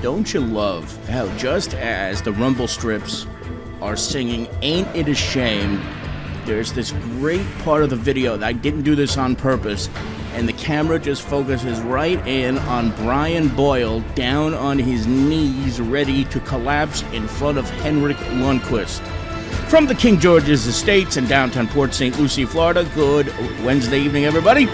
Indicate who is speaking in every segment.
Speaker 1: Don't you love how just as the rumble strips are singing Ain't It a Shame, there's this great part of the video that I didn't do this on purpose, and the camera just focuses right in on Brian Boyle down on his knees ready to collapse in front of Henrik Lundqvist. From the King George's Estates in downtown Port St. Lucie, Florida, good Wednesday evening, everybody.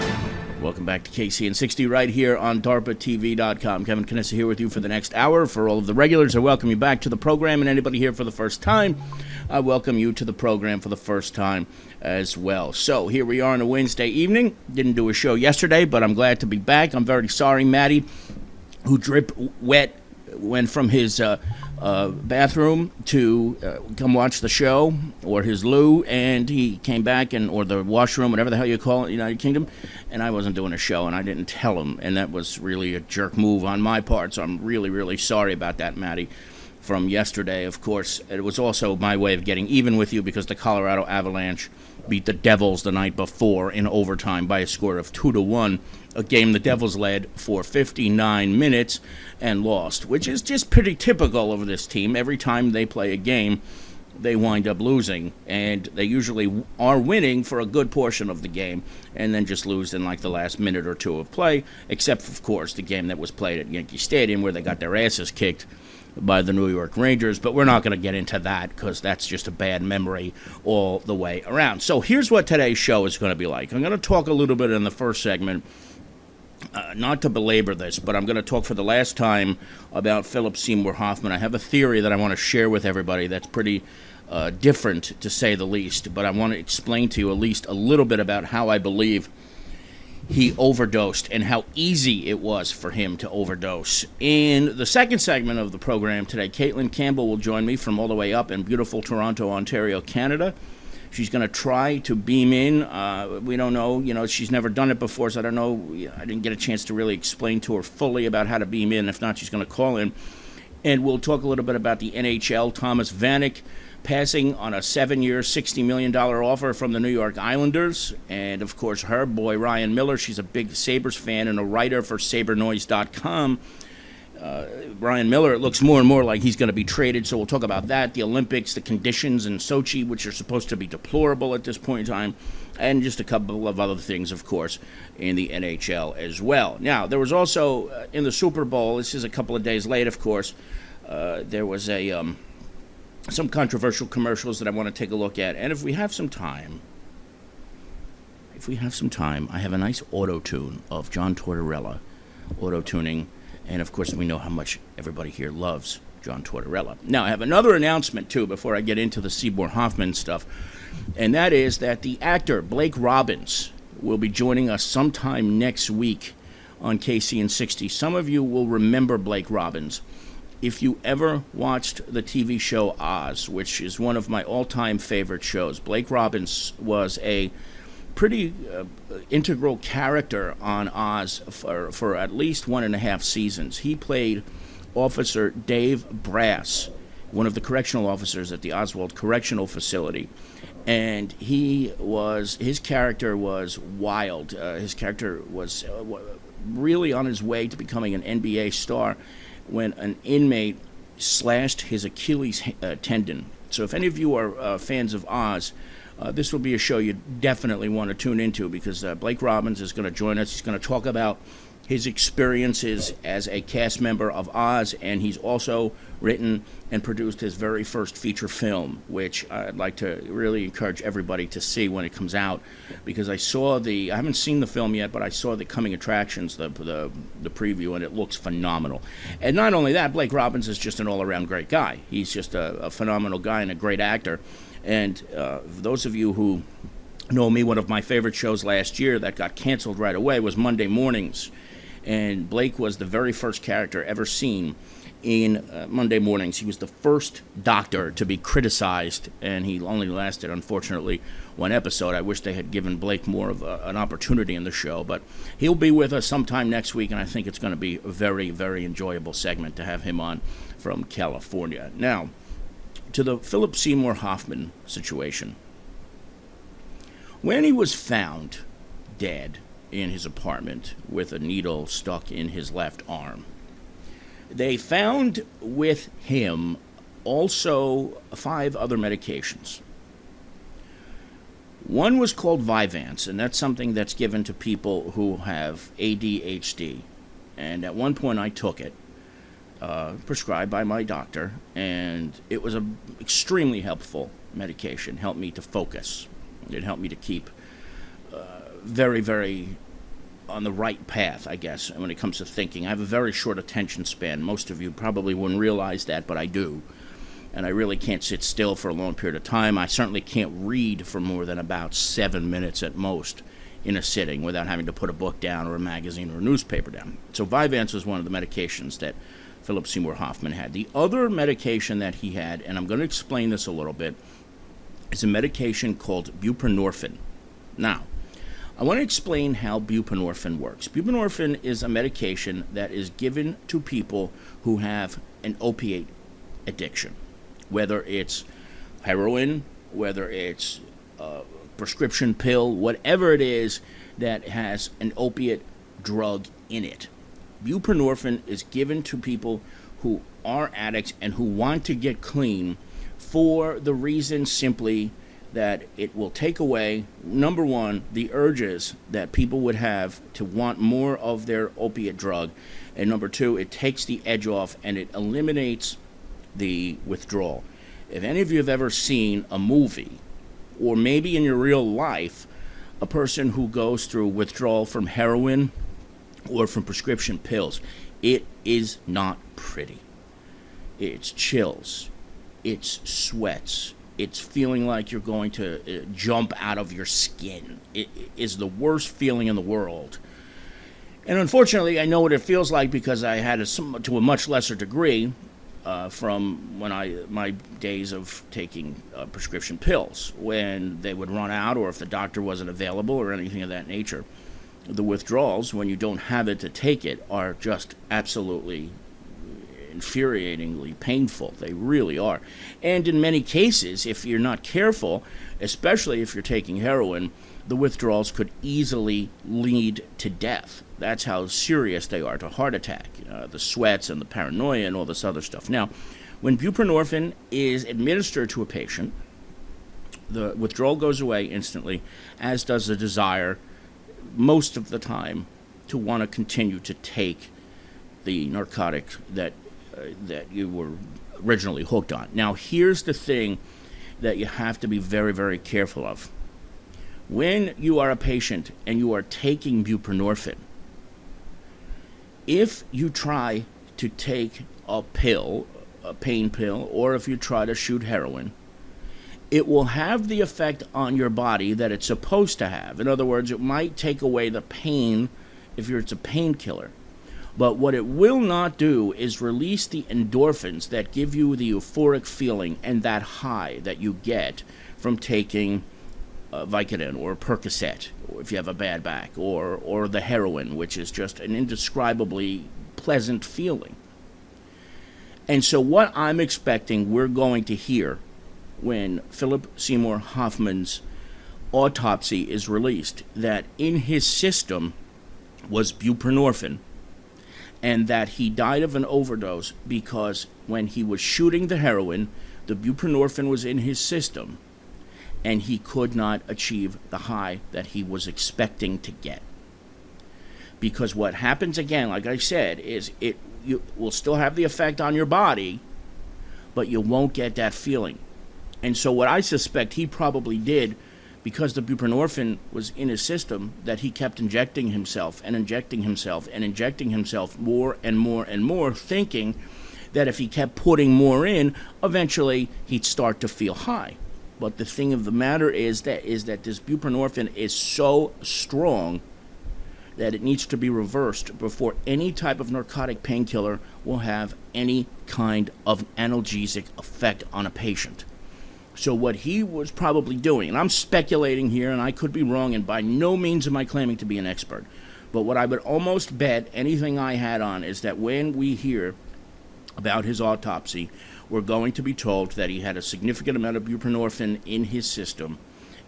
Speaker 1: Welcome back to KC&60 right here on DARPATV.com. Kevin Knessa here with you for the next hour. For all of the regulars, I welcome you back to the program, and anybody here for the first time, I welcome you to the program for the first time as well. So here we are on a Wednesday evening. Didn't do a show yesterday, but I'm glad to be back. I'm very sorry, Maddie, who drip wet went from his bathroom to come watch the show, or his loo, and he came back, or the washroom, whatever the hell you call it, United Kingdom, and I wasn't doing a show, and I didn't tell him, and that was really a jerk move on my part, so I'm really, really sorry about that, Maddie, from yesterday. Of course, it was also my way of getting even with you, because the Colorado Avalanche beat the Devils the night before in overtime by a score of 2-1, a game the Devils led for 59 minutes and lost, which is just pretty typical of this team. Every time they play a game, they wind up losing, and they usually are winning for a good portion of the game and then just lose in like the last minute or two of play, except, of course, the game that was played at Yankee Stadium where they got their asses kicked by the New York Rangers, but we're not going to get into that because that's just a bad memory all the way around. So here's what today's show is going to be like. I'm going to talk a little bit in the first segment, not to belabor this, but I'm going to talk for the last time about Philip Seymour Hoffman. I have a theory that I want to share with everybody that's pretty different, to say the least, but I want to explain to you at least a little bit about how I believe he overdosed and how easy it was for him to overdose. In the second segment of the program today, Caitlin Campbell will join me from all the way up in beautiful Toronto, Ontario, Canada. She's going to try to beam in. We don't know. She's never done it before, so I don't know. I didn't get a chance to really explain to her fully about how to beam in. If not, she's going to call in. And we'll talk a little bit about the NHL. Thomas Vanek passing on a 7-year, $60 million offer from the New York Islanders. And, of course, her boy, Ryan Miller. She's a big Sabres fan and a writer for SaberNoise.com. Ryan Miller, it looks more and more like he's going to be traded, so we'll talk about that. The Olympics, the conditions in Sochi, which are supposed to be deplorable at this point in time, and just a couple of other things, of course, in the NHL as well. Now, there was also, in the Super Bowl, this is a couple of days late, of course, there was some controversial commercials that I want to take a look at. And if we have some time, I have a nice auto-tune of John Tortorella auto-tuning. And, of course, we know how much everybody here loves John Tortorella. Now, I have another announcement, too, before I get into the Seymour Hoffman stuff. And that is that the actor Blake Robbins will be joining us sometime next week on KC&60. Some of you will remember Blake Robbins. If you ever watched the TV show Oz, which is one of my all-time favorite shows, Blake Robbins was a pretty integral character on Oz for at least 1.5 seasons. He played Officer Dave Brass, one of the correctional officers at the Oswald Correctional Facility. And his character was wild. His character was really on his way to becoming an NBA star when an inmate slashed his Achilles tendon. So if any of you are fans of Oz, this will be a show you definitely want to tune into, because Blake Robbins is going to join us. He's going to talk about his experiences as a cast member of Oz, and he's also written and produced his very first feature film, which I'd like to really encourage everybody to see when it comes out, because I haven't seen the film yet, but I saw the coming attractions, the preview, and it looks phenomenal. And not only that, Blake Robbins is just an all-around great guy. He's just a phenomenal guy and a great actor. And those of you who know me, one of my favorite shows last year that got canceled right away was Monday Mornings. And Blake was the very first character ever seen in Monday Mornings. He was the first doctor to be criticized, and he only lasted, unfortunately, one episode. I wish they had given Blake more of an opportunity in the show, but he'll be with us sometime next week, and I think it's going to be a very, very enjoyable segment to have him on from California. Now, to the Philip Seymour Hoffman situation. When he was found dead in his apartment with a needle stuck in his left arm. They found with him also 5 other medications. One was called Vyvanse, and that's something that's given to people who have ADHD. And at one point I took it, prescribed by my doctor, and it was an extremely helpful medication. It helped me to focus. It helped me to keep very, very on the right path, I guess, when it comes to thinking. I have a very short attention span. Most of you probably wouldn't realize that, but I do. And I really can't sit still for a long period of time. I certainly can't read for more than about 7 minutes at most in a sitting without having to put a book down or a magazine or a newspaper down. So Vyvanse was one of the medications that Philip Seymour Hoffman had. The other medication that he had, and I'm going to explain this a little bit, is a medication called buprenorphine. Now, I want to explain how buprenorphine works. Buprenorphine is a medication that is given to people who have an opiate addiction, whether it's heroin, whether it's a prescription pill, whatever it is that has an opiate drug in it. Buprenorphine is given to people who are addicts and who want to get clean for the reason simply that it will take away, number one, the urges that people would have to want more of their opiate drug, and number two, it takes the edge off and it eliminates the withdrawal. If any of you have ever seen a movie, or maybe in your real life, a person who goes through withdrawal from heroin or from prescription pills, it is not pretty. It's chills, it's sweats, it's feeling like you're going to jump out of your skin. It is the worst feeling in the world. And unfortunately, I know what it feels like because I had to a much lesser degree from my days of taking prescription pills, when they would run out or if the doctor wasn't available or anything of that nature. The withdrawals, when you don't have it to take it, are just absolutely infuriatingly painful. They really are. And in many cases, if you're not careful, especially if you're taking heroin, the withdrawals could easily lead to death. That's how serious they are, to heart attack, the sweats and the paranoia and all this other stuff. Now, when buprenorphine is administered to a patient, the withdrawal goes away instantly, as does the desire, most of the time, to want to continue to take the narcotic that you were originally hooked on. Now, here's the thing that you have to be very, very careful of. When you are a patient and you are taking buprenorphine, if you try to take a pill, a pain pill, or if you try to shoot heroin, it will have the effect on your body that it's supposed to have. In other words, it might take away the pain if it's a painkiller. But what it will not do is release the endorphins that give you the euphoric feeling and that high that you get from taking Vicodin or Percocet, or if you have a bad back, or the heroin, which is just an indescribably pleasant feeling. And so what I'm expecting we're going to hear when Philip Seymour Hoffman's autopsy is released, that in his system was buprenorphine, and that he died of an overdose because when he was shooting the heroin, the buprenorphine was in his system, and he could not achieve the high that he was expecting to get. Because what happens, again, like I said, is you will still have the effect on your body, but you won't get that feeling. And so what I suspect he probably did, because the buprenorphine was in his system, that he kept injecting himself and injecting himself and injecting himself more and more and more, thinking that if he kept putting more in, eventually he'd start to feel high. But the thing of the matter is that this buprenorphine is so strong that it needs to be reversed before any type of narcotic painkiller will have any kind of analgesic effect on a patient. So what he was probably doing, and I'm speculating here, and I could be wrong, and by no means am I claiming to be an expert, but what I would almost bet anything I had on is that when we hear about his autopsy, we're going to be told that he had a significant amount of buprenorphine in his system,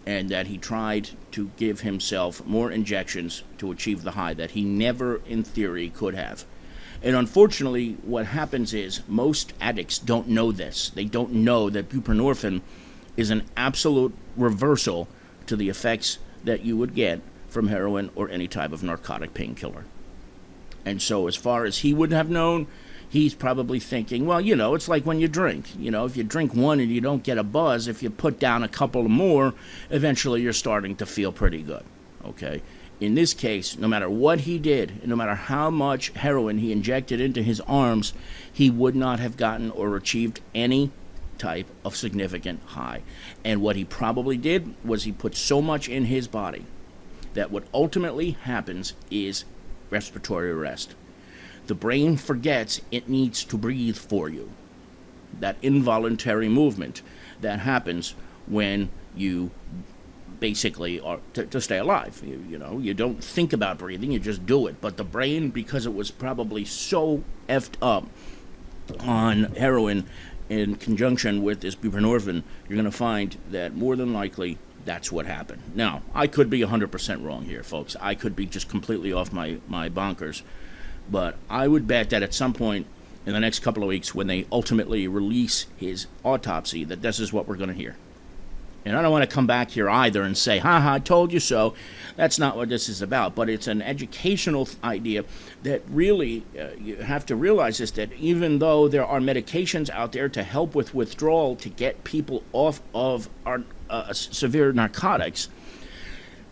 Speaker 1: and that he tried to give himself more injections to achieve the high that he never, in theory, could have. And unfortunately, what happens is most addicts don't know this. They don't know that buprenorphine is an absolute reversal to the effects that you would get from heroin or any type of narcotic painkiller. And so as far as he would have known, he's probably thinking, well, it's like when you drink. If you drink one and you don't get a buzz, if you put down a couple more, eventually you're starting to feel pretty good, okay? In this case, no matter what he did, no matter how much heroin he injected into his arms, he would not have gotten or achieved any type of significant high. And what he probably did was he put so much in his body that what ultimately happens is respiratory arrest. The brain forgets it needs to breathe for you. That involuntary movement that happens when you basically are to stay alive. You don't think about breathing, you just do it. But the brain, because it was probably so effed up on heroin in conjunction with this buprenorphine, you're going to find that more than likely that's what happened. Now, I could be 100% wrong here, folks. I could be just completely off my bonkers. But I would bet that at some point in the next couple of weeks, when they ultimately release his autopsy, that this is what we're going to hear. And I don't want to come back here either and say, I told you so. That's not what this is about. But it's an educational idea that really you have to realize is that even though there are medications out there to help with withdrawal, to get people off of our severe narcotics,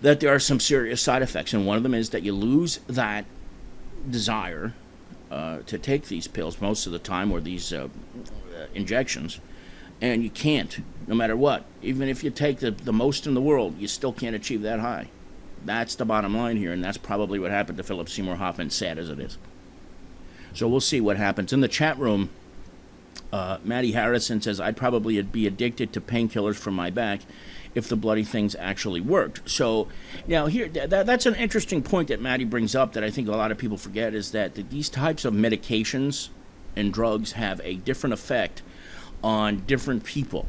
Speaker 1: that there are some serious side effects. And one of them is that you lose that desire to take these pills most of the time, or these injections. And you can't, no matter what. Even if you take the most in the world, you still can't achieve that high. That's the bottom line here, and that's probably what happened to Philip Seymour Hoffman, sad as it is. So we'll see what happens. In the chat room, Maddie Harrison says, I'd probably be addicted to painkillers for my back if the bloody things actually worked. So now here, that's an interesting point that Maddie brings up that I think a lot of people forget, is that these types of medications and drugs have a different effect on different people.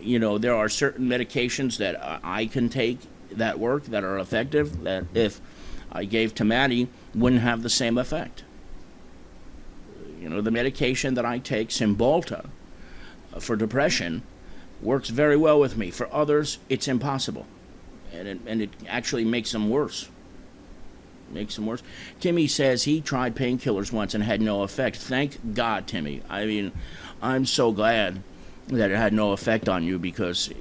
Speaker 1: There are certain medications that I can take that work, that are effective, that if I gave to Maddie, wouldn't have the same effect. The medication that I take, Cymbalta, for depression, works very well with me. For others, it's impossible. And it actually makes them worse. Timmy says he tried painkillers once and had no effect. Thank God, Timmy. I mean, I'm so glad that it had no effect on you, because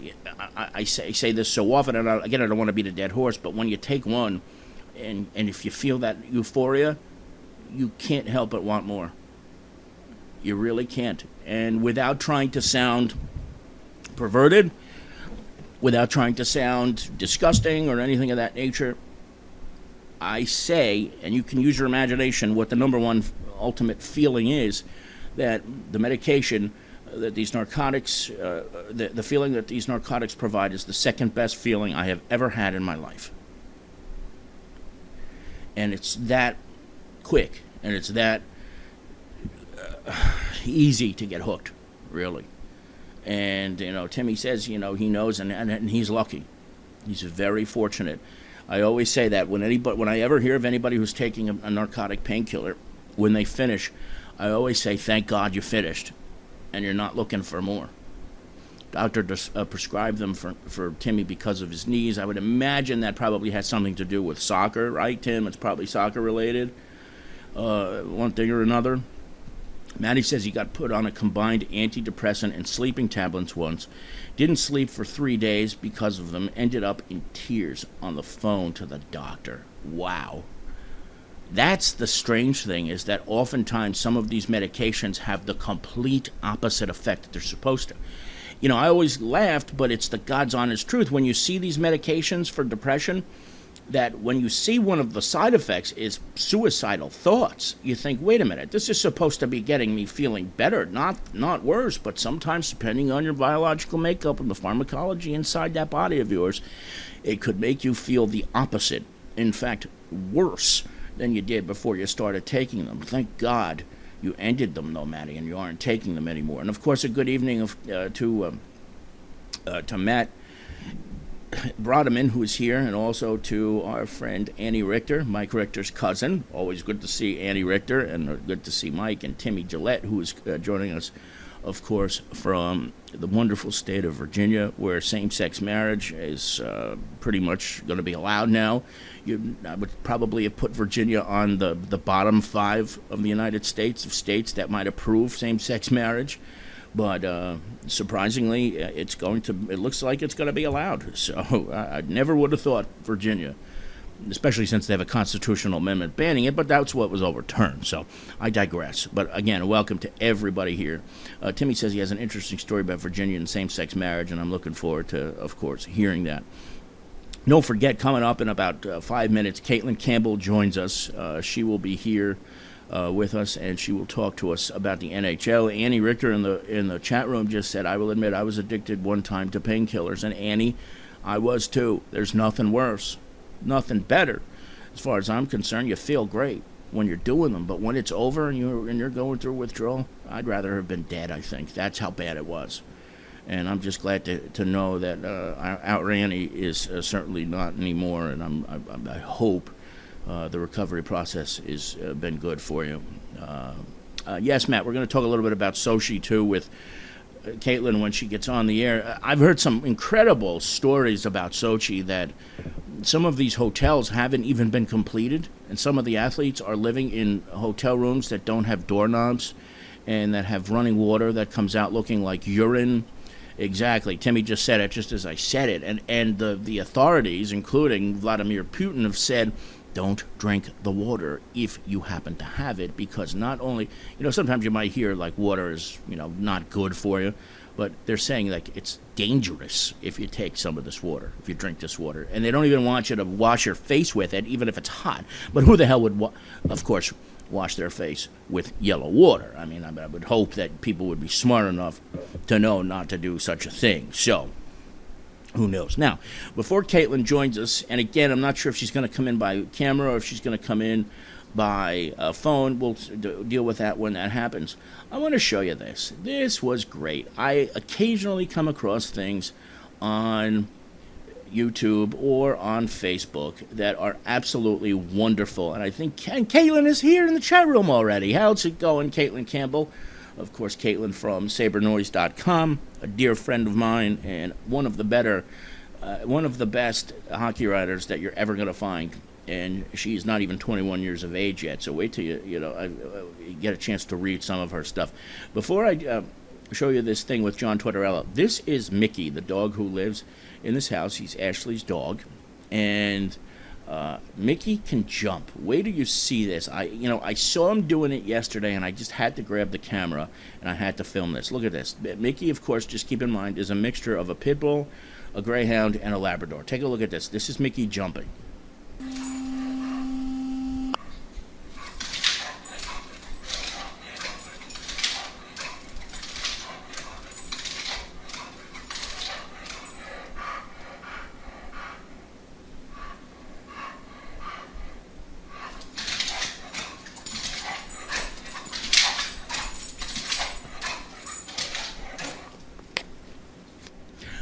Speaker 1: I say this so often, and I don't want to beat a dead horse, but when you take one, and if you feel that euphoria, you can't help but want more. You really can't. And without trying to sound perverted, without trying to sound disgusting or anything of that nature, I say, and you can use your imagination, what the number one ultimate feeling is, that the medication that these narcotics, the feeling that these narcotics provide is the second best feeling I have ever had in my life. And it's that quick, and it's that easy to get hooked, really. And, Timmy says, he knows, and he's lucky. He's very fortunate. I always say that when I ever hear of anybody who's taking a narcotic painkiller, when they finish, I always say, thank God you finished, and you're not looking for more. Doctor prescribed them for Timmy because of his knees. I would imagine that probably has something to do with soccer, right, Tim? It's probably soccer related, one thing or another. Maddie says he got put on a combined antidepressant and sleeping tablets once. Didn't sleep for 3 days because of them. Ended up in tears on the phone to the doctor. Wow. That's the strange thing, is that oftentimes some of these medications have the complete opposite effect that they're supposed to. I always laughed, but it's the God's honest truth. When you see these medications for depression, that when you see one of the side effects is suicidal thoughts, you think, wait a minute, this is supposed to be getting me feeling better, not worse. But sometimes, depending on your biological makeup and the pharmacology inside that body of yours, it could make you feel the opposite. In fact, worse than you did before you started taking them. Thank God you ended them, though, Maddie, and you aren't taking them anymore. And of course, a good evening to Matt. Brodeman, who is here, and also to our friend Annie Richter, Mike Richter's cousin. Always good to see Annie Richter, and good to see Mike and Timmy Gillette, who is joining us, of course, from the wonderful state of Virginia, where same-sex marriage is pretty much going to be allowed now. I would probably have put Virginia on the bottom 5 of the United States, of states that might approve same-sex marriage. But surprisingly, it looks like it's going to be allowed. So I never would have thought Virginia, especially since they have a constitutional amendment banning it, but that's what was overturned. So I digress. But again, welcome to everybody here. Timmy says he has an interesting story about Virginia and same-sex marriage, and I'm looking forward to, of course, hearing that. Don't forget, coming up in about 5 minutes, Caitlin Campbell joins us. She will be here with us, and she will talk to us about the NHL. Annie Richter in the chat room just said, I will admit I was addicted one time to painkillers. And Annie, I was too. There's nothing worse, nothing better. As far as I'm concerned, you feel great when you're doing them, but when it's over and you're going through withdrawal, I'd rather have been dead, I think. That's how bad it was. And I'm just glad to know that our Annie is certainly not anymore, and I hope the recovery process has been good for you. Yes, Matt, we're going to talk a little bit about Sochi, too, with Caitlin when she gets on the air. I've heard some incredible stories about Sochi that some of these hotels haven't even been completed, and some of the athletes are living in hotel rooms that don't have doorknobs and that have running water that comes out looking like urine. Exactly. Timmy just said it just as I said it. And the authorities, including Vladimir Putin, have said, don't drink the water if you happen to have it, because not only, sometimes you might hear like water is, not good for you, but they're saying like it's dangerous if you take some of this water, if you drink this water. And they don't even want you to wash your face with it, even if it's hot. But who the hell would, of course, wash their face with yellow water? I mean, I would hope that people would be smart enough to know not to do such a thing. So, who knows? Now, before Caitlin joins us, and again, I'm not sure if she's going to come in by camera or if she's going to come in by phone. We'll deal with that when that happens. I want to show you this. This was great. I occasionally come across things on YouTube or on Facebook that are absolutely wonderful. And I think Caitlin is here in the chat room already. How's it going, Caitlin Campbell? Of course, Caitlin from sabernoise.com, a dear friend of mine and one of the best hockey writers that you're ever going to find. And she's not even 21 years of age yet, so wait till you get a chance to read some of her stuff. Before I show you this thing with John Tortorella, this is Mickey, the dog who lives in this house. He's Ashley's dog, and Mickey can jump. Wait till you see this. I saw him doing it yesterday, and I just had to grab the camera, and I had to film this. Look at this. Mickey, of course, just keep in mind, is a mixture of a pit bull, a greyhound, and a Labrador. Take a look at this. This is Mickey jumping.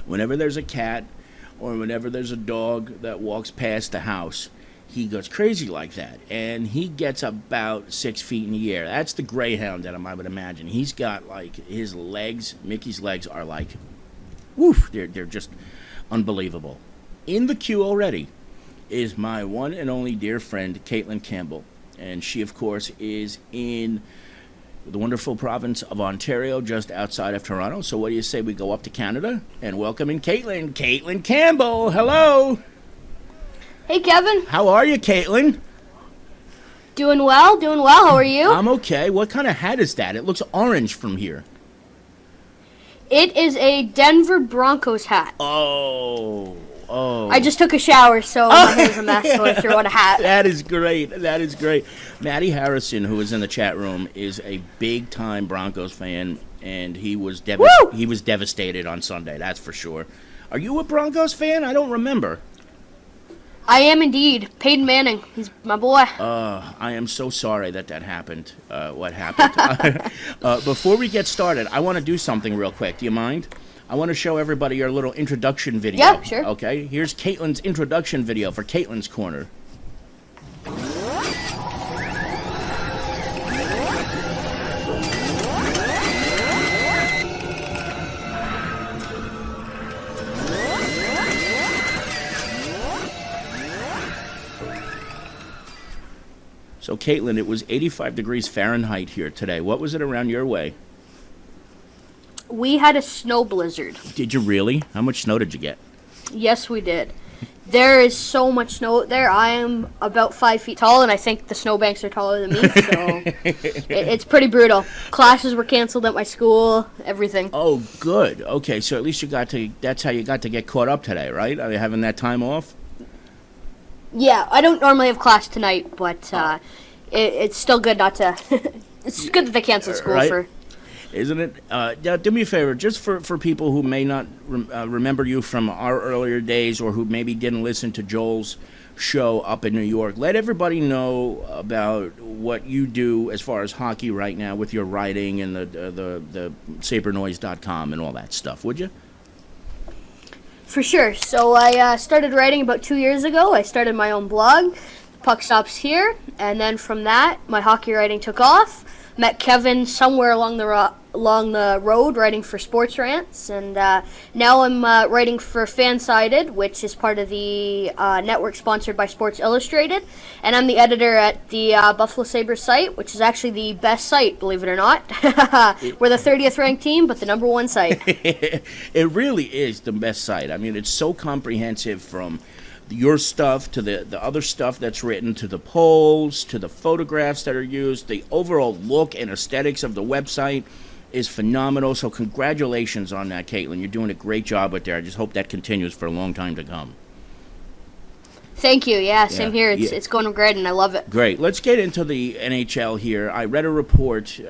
Speaker 1: Whenever there's a cat or whenever there's a dog that walks past the house, he goes crazy like that. And he gets about 6 feet in the air. That's the greyhound that I would imagine. He's got like his legs, Mickey's legs are like, woof, they're just unbelievable. In the queue already is my one and only dear friend, Caitlin Campbell. And she, of course, is in the wonderful province of Ontario, just outside of Toronto. So what do you say we go up to Canada and welcome in Caitlin Campbell. Hello.
Speaker 2: Hey, Kevin.
Speaker 1: How are you, Caitlin?
Speaker 2: Doing well. How are you?
Speaker 1: I'm okay. What kind of hat is that? It looks orange from here.
Speaker 2: It is a Denver Broncos hat.
Speaker 1: Oh.
Speaker 2: I just took a shower, so my hair's a mess, so I threw on a hat.
Speaker 1: That is great. Maddie Harrison, who is in the chat room, is a big-time Broncos fan, and he was devastated on Sunday, that's for sure. Are you a Broncos fan? I don't remember.
Speaker 2: I am indeed. Peyton Manning. He's my boy.
Speaker 1: I am so sorry that happened, what happened. Before we get started, I want to do something real quick. Do you mind? I want to show everybody your little introduction video.
Speaker 2: Yeah, sure.
Speaker 1: Okay, here's Caitlin's introduction video for Caitlin's Corner. So, Caitlin, it was 85 degrees Fahrenheit here today. What was it around your way?
Speaker 2: We had a snow blizzard.
Speaker 1: Did you really? How much snow did you get?
Speaker 2: Yes, we did. There is so much snow out there. I am about 5 feet tall, and I think the snowbanks are taller than me, so it's pretty brutal. Classes were canceled at my school, everything.
Speaker 1: Oh, good. Okay, so at least that's how you got to get caught up today, right? Are you having that time off?
Speaker 2: Yeah, I don't normally have class tonight, but it's still good not to. It's good that they canceled school
Speaker 1: right?
Speaker 2: for.
Speaker 1: Isn't it? Now, do me a favor, just for people who may not remember you from our earlier days, or who maybe didn't listen to Joel's show up in New York, let everybody know about what you do as far as hockey right now with your writing and the sabernoise.com and all that stuff, would you?
Speaker 2: For sure. So I started writing about 2 years ago. I started my own blog, Puck Stops Here, and then from that, my hockey writing took off. Met Kevin somewhere along the road writing for Sports Rants, and now I'm writing for Fansided, which is part of the network sponsored by Sports Illustrated, and I'm the editor at the Buffalo Sabres site, which is actually the best site, believe it or not. We're the 30th ranked team, but the #1 site.
Speaker 1: It really is the best site. I mean, it's so comprehensive, from your stuff to the other stuff that's written, to the polls, to the photographs that are used. The overall look and aesthetics of the website is phenomenal. So congratulations on that, Caitlin. You're doing a great job with there. I just hope that continues for a long time to come.
Speaker 2: Thank you. Yeah, same here. It's going great, and I love it.
Speaker 1: Great. Let's get into the NHL here. I read a report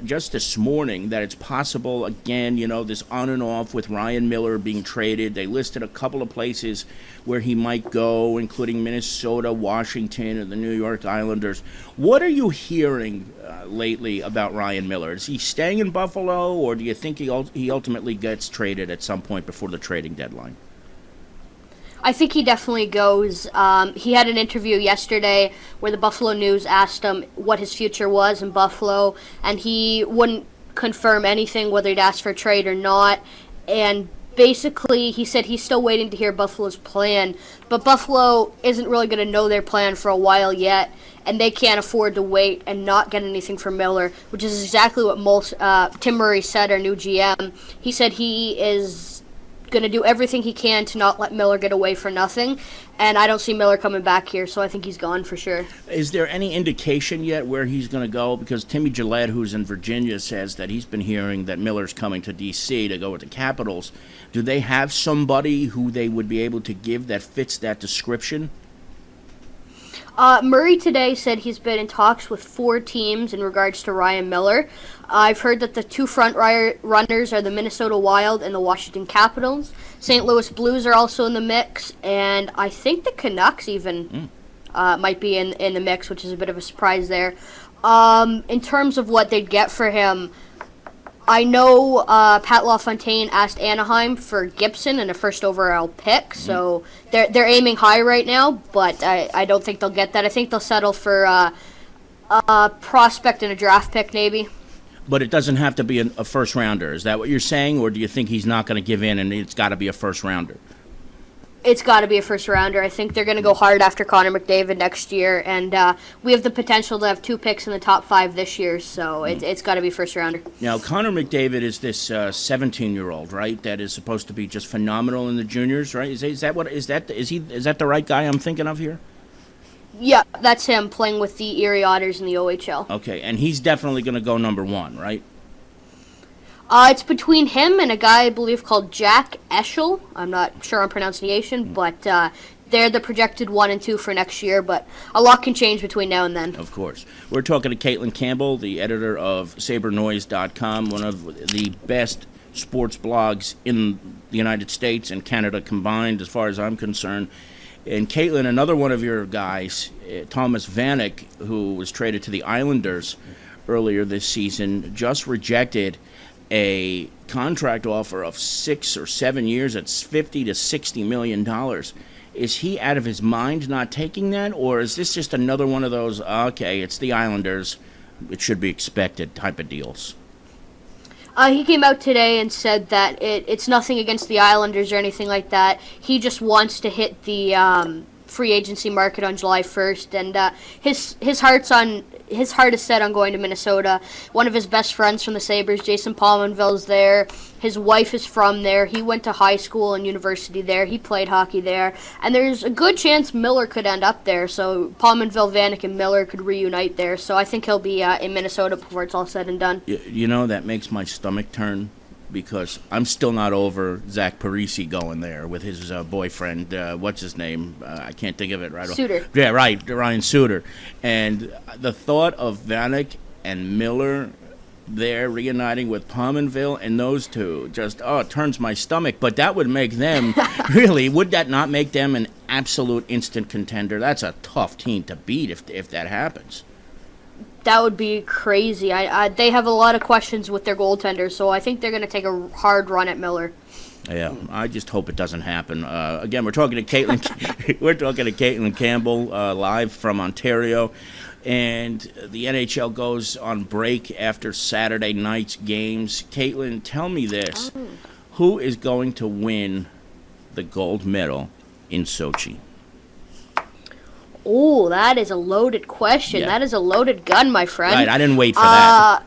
Speaker 1: just this morning that it's possible, again, this on and off with Ryan Miller being traded. They listed a couple of places where he might go, including Minnesota, Washington, and the New York Islanders. What are you hearing lately about Ryan Miller? Is he staying in Buffalo, or do you think he ultimately gets traded at some point before the trading deadline?
Speaker 2: I think he definitely goes. He had an interview yesterday where the Buffalo News asked him what his future was in Buffalo, and he wouldn't confirm anything, whether he'd asked for a trade or not. And basically, he said he's still waiting to hear Buffalo's plan, but Buffalo isn't really going to know their plan for a while yet, and they can't afford to wait and not get anything from Miller, which is exactly what Tim Murray said, our new GM. He said he is going to do everything he can to not let Miller get away for nothing, and I don't see Miller coming back here, so I think he's gone for sure. Is
Speaker 1: there any indication yet where he's going to go? Because Timmy Gillette, who's in Virginia, says that he's been hearing that Miller's coming to D.C. to go with the Capitals. Do they have somebody who they would be able to give that fits that description?
Speaker 2: Murray today said he's been in talks with 4 teams in regards to Ryan Miller. I've heard that the 2 front runners are the Minnesota Wild and the Washington Capitals. St. Louis Blues are also in the mix, and I think the Canucks even might be in the mix, which is a bit of a surprise there. In terms of what they'd get for him, I know Pat LaFontaine asked Anaheim for Gibson and a first overall pick, so they're aiming high right now, but I don't think they'll get that. I think they'll settle for a prospect and a draft pick maybe.
Speaker 1: But it doesn't have to be a first rounder. Is that what you're saying, or do you think he's not going to give in and it's got to be a first rounder?
Speaker 2: It's got to be a first rounder. I think they're going to go hard after Connor McDavid next year, and we have the potential to have 2 picks in the top 5 this year, so it's got to be first rounder.
Speaker 1: Now, Connor McDavid is this 17-year-old, right? That is supposed to be just phenomenal in the juniors, right? Is that the right guy I'm thinking of here?
Speaker 2: Yeah, that's him playing with the Erie Otters in the OHL.
Speaker 1: Okay, and he's definitely going to go #1, right?
Speaker 2: It's between him and a guy I believe called Jack Eschel. I'm not sure on pronunciation, but they're the projected 1 and 2 for next year, but a lot can change between now and then.
Speaker 1: Of course. We're talking to Caitlin Campbell, the editor of sabernoise.com, one of the best sports blogs in the United States and Canada combined, as far as I'm concerned. And Caitlin, another one of your guys, Thomas Vanek, who was traded to the Islanders earlier this season, just rejected a contract offer of 6 or 7 years at $50 to $60 million. Is he out of his mind not taking that, or is this just another one of those, okay, it's the Islanders, it should be expected type of deals?
Speaker 2: He came out today and said that it's nothing against the Islanders or anything like that. He just wants to hit the free agency market on July 1st, and his heart is set on going to Minnesota. One of his best friends from the Sabres, Jason Pominville's there. His wife is from there. He went to high school and university there. He played hockey there. And there's a good chance Miller could end up there. So Pominville, Vanek, and Miller could reunite there. So I think he'll be in Minnesota before it's all said and done.
Speaker 1: You know, that makes my stomach turn, because I'm still not over Zach Parise going there with his boyfriend. What's his name? I can't think of it right.
Speaker 2: Suter.
Speaker 1: Yeah, right, Ryan Suter. And the thought of Vanek and Miller there reuniting with Pominville and those two just, it turns my stomach. But that would make them, really, would that not make them an absolute instant contender? That's a tough team to beat if that happens.
Speaker 2: That would be crazy. They have a lot of questions with their goaltender, so I think they're going to take a hard run at Miller.
Speaker 1: Yeah, I just hope it doesn't happen. Again, we're talking to Caitlin Campbell live from Ontario, and the NHL goes on break after Saturday night's games. Caitlin, tell me this: who is going to win the gold medal in Sochi?
Speaker 2: Oh, that is a loaded question. Yeah. That is a loaded gun, my friend.
Speaker 1: Right, I didn't wait for that.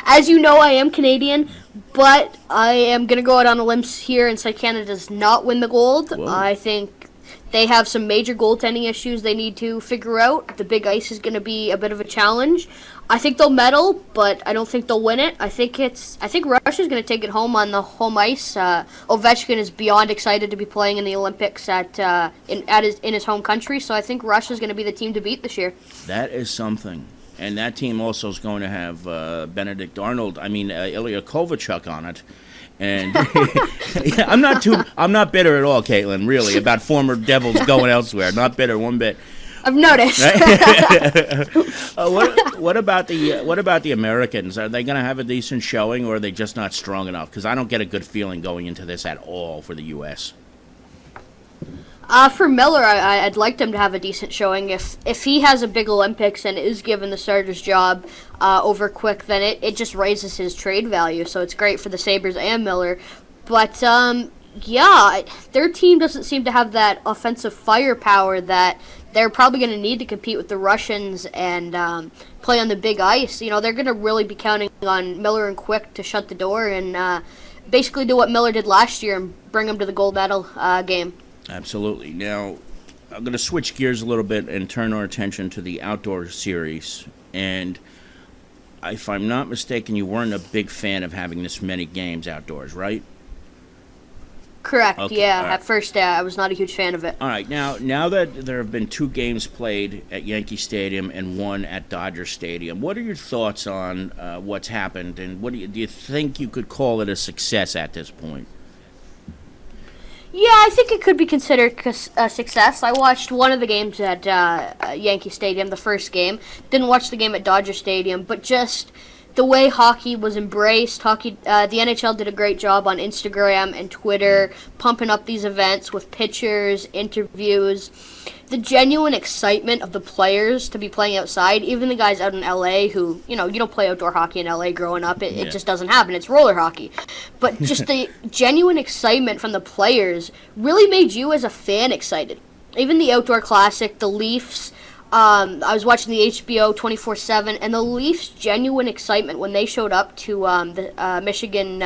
Speaker 2: As you know, I am Canadian, but I am going to go out on a limb here and say Canada does not win the gold. Whoa. I think they have some major goaltending issues they need to figure out. The big ice is going to be a bit of a challenge. I think they'll medal, but I don't think they'll win it. I think Russia's going to take it home on the home ice. Ovechkin is beyond excited to be playing in the Olympics in his home country, so I think Russia's going to be the team to beat this year. That
Speaker 1: is something. And that team also is going to have Ilya Kovalchuk on it. And yeah, I'm not bitter at all, Caitlin, really, about former Devils going elsewhere. Not bitter one bit.
Speaker 2: I've noticed.
Speaker 1: What about the Americans? Are they going to have a decent showing, or are they just not strong enough? Because I don't get a good feeling going into this at all for the U.S.
Speaker 2: For Miller, I'd like them to have a decent showing. If he has a big Olympics and is given the starter's job over Quick, then it just raises his trade value. So it's great for the Sabres and Miller. But yeah, their team doesn't seem to have that offensive firepower that they're probably going to need to compete with the Russians and play on the big ice. You know, they're going to really be counting on Miller and Quick to shut the door and basically do what Miller did last year and bring them to the gold medal game.
Speaker 1: Absolutely. Now, I'm going to switch gears a little bit and turn our attention to the outdoor series. And if I'm not mistaken, you weren't a big fan of having this many games outdoors, right?
Speaker 2: Correct,
Speaker 1: okay,
Speaker 2: yeah.
Speaker 1: Right.
Speaker 2: At first, I was not a huge fan of it.
Speaker 1: All right, now that there have been 2 games played at Yankee Stadium and 1 at Dodger Stadium, what are your thoughts on what's happened, and do you think you could call it a success at this point?
Speaker 2: Yeah, I think it could be considered a success. I watched one of the games at Yankee Stadium, the first game. Didn't watch the game at Dodger Stadium, but just the way hockey was embraced, the NHL did a great job on Instagram and Twitter, pumping up these events with pictures, interviews. The genuine excitement of the players to be playing outside, even the guys out in LA who, you don't play outdoor hockey in LA growing up. It just doesn't happen. It's roller hockey. But just the genuine excitement from the players really made you as a fan excited. Even the outdoor classic, the Leafs, I was watching the HBO 24/7, and the Leafs' genuine excitement when they showed up to the Michigan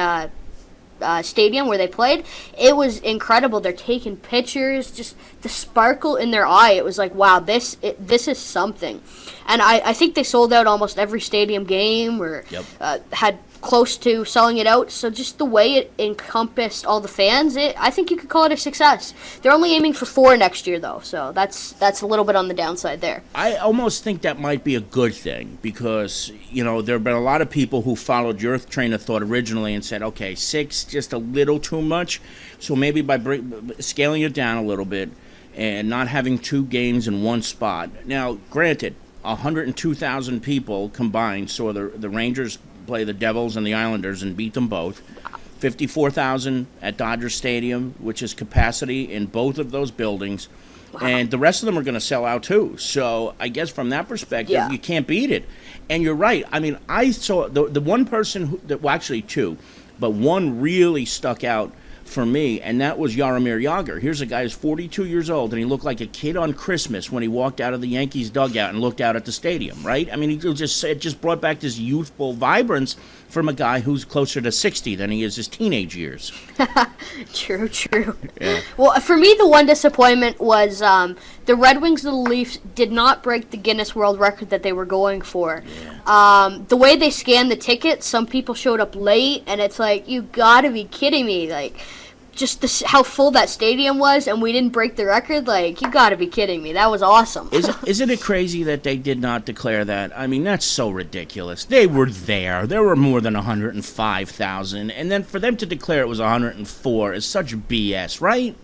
Speaker 2: stadium where they played, it was incredible. They're taking pictures, just the sparkle in their eye. It was like, wow, this is something. And I think they sold out almost every stadium game, or had close to selling it out. So just the way it encompassed all the fans, I think you could call it a success. They're only aiming for 4 next year, though, so that's a little bit on the downside there.
Speaker 1: I almost think that might be a good thing, because there have been a lot of people who followed your train of thought originally and said, okay, 6 just a little too much, so maybe by scaling it down a little bit and not having 2 games in one spot. Now, granted, 102,000 people combined saw the Rangers play the Devils and the Islanders and beat them both. 54,000 at Dodger Stadium, which is capacity in both of those buildings. Wow. And the rest of them are going to sell out too. So I guess from that perspective, you can't beat it. And you're right. I mean, I saw the one person well, actually two, but one really stuck out for me, and that was Jaromir Jagr. Here's a guy who's 42 years old, and he looked like a kid on Christmas when he walked out of the Yankees dugout and looked out at the stadium, right? I mean, it just brought back this youthful vibrance from a guy who's closer to 60 than he is his teenage years.
Speaker 2: True.
Speaker 1: Yeah.
Speaker 2: Well, for me, the one disappointment was the Red Wings and the Leafs did not break the Guinness World Record that they were going for. Yeah. The way they scanned the tickets, some people showed up late, and it's like, you gotta be kidding me. Like, just how full that stadium was, and we didn't break the record. Like, you gotta be kidding me. That was awesome.
Speaker 1: Isn't it crazy that they did not declare that? I mean, that's so ridiculous. They were there. There were more than 105,000, and then for them to declare it was 104 is such BS, right?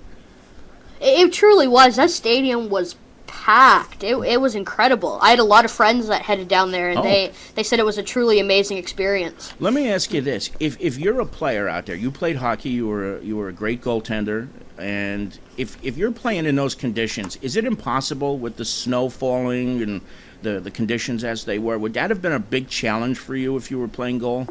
Speaker 2: It truly was. That stadium was packed. It was incredible. I had a lot of friends that headed down there, and they said it was a truly amazing experience.
Speaker 1: Let me ask you this: if you're a player out there, you played hockey, you were a great goaltender, and if you're playing in those conditions, is it impossible with the snow falling and the conditions as they were? Would that have been a big challenge for you if you were playing goal?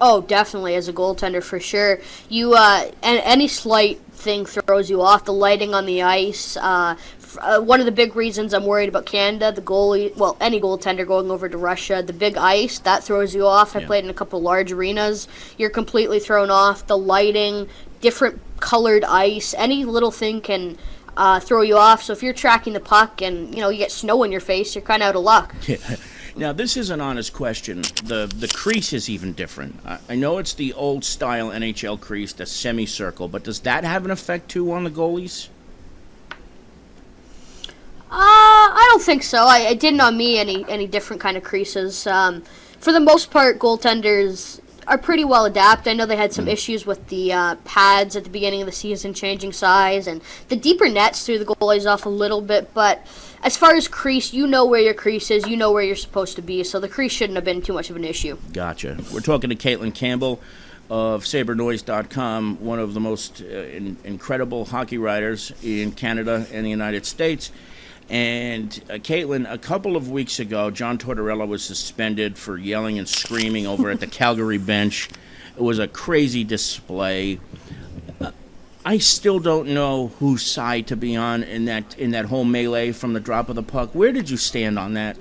Speaker 2: Oh, definitely, as a goaltender, for sure. You and any slight thing throws you off. The lighting on the ice. One of the big reasons I'm worried about Canada, the goalie, well, any goaltender going over to Russia, the big ice, that throws you off. I played in a couple of large arenas. You're completely thrown off. The lighting, different colored ice, any little thing can throw you off. So if you're tracking the puck and, you get snow in your face, you're kind of out of luck.
Speaker 1: Yeah. Now, this is an honest question. The crease is even different. I know it's the old-style NHL crease, the semicircle, but does that have an effect, too, on the goalies?
Speaker 2: I don't think so. I didn't on me any different kind of creases. For the most part, goaltenders are pretty well adapted. I know they had some issues with the pads at the beginning of the season changing size, and the deeper nets threw the goalies off a little bit, but as far as crease, you know where your crease is, you know where you're supposed to be, so the crease shouldn't have been too much of an issue. Gotcha.
Speaker 1: We're talking to Caitlin Campbell of SaberNoise.com, one of the most incredible hockey writers in Canada and the United States. And Caitlin, a couple of weeks ago, John Tortorella was suspended for yelling and screaming over at the Calgary bench. It was a crazy display. I still don't know whose side to be on in that whole melee from the drop of the puck. Where did you stand on that?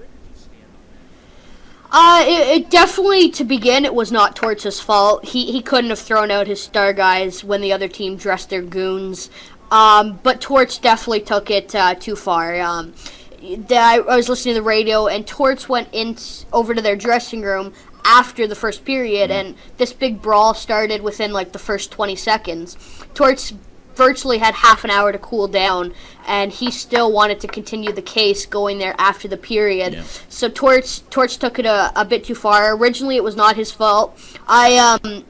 Speaker 2: It definitely, to begin, it was not Torts' fault. He couldn't have thrown out his star guys when the other team dressed their goons. But Torts definitely took it too far. I was listening to the radio, and Torts went over to their dressing room after the first period, and this big brawl started within like the first 20 seconds. Torts virtually had half an hour to cool down, and he still wanted to continue the case going there after the period. Yeah. So Torts took it a bit too far. Originally, it was not his fault. I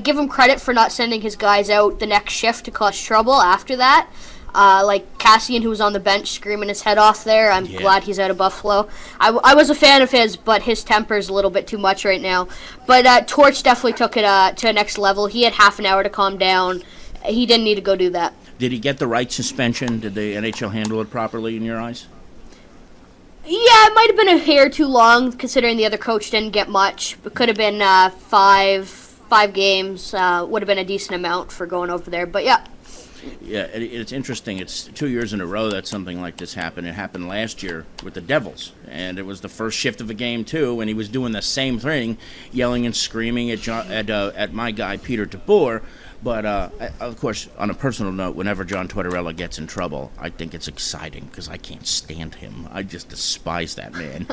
Speaker 2: give him credit for not sending his guys out the next shift to cause trouble after that. Like Cassian, who was on the bench screaming his head off there. I'm glad he's out of Buffalo. I was a fan of his, but his temper's a little bit too much right now. But Torch definitely took it to a next level. He had half an hour to calm down. He didn't need to go do that.
Speaker 1: Did he get the right suspension? Did the NHL handle it properly in your eyes?
Speaker 2: Yeah, it might have been a hair too long, considering the other coach didn't get much. It could have been five games. Would have been a decent amount for going over there. But yeah.
Speaker 1: Yeah, it's interesting. It's 2 years in a row that something like this happened. It happened last year with the Devils, and it was the first shift of a game too, and he was doing the same thing, yelling and screaming at my guy Peter DeBoer. But of course, on a personal note, whenever John Tortorella gets in trouble, I think it's exciting because I can't stand him. I just despise that man.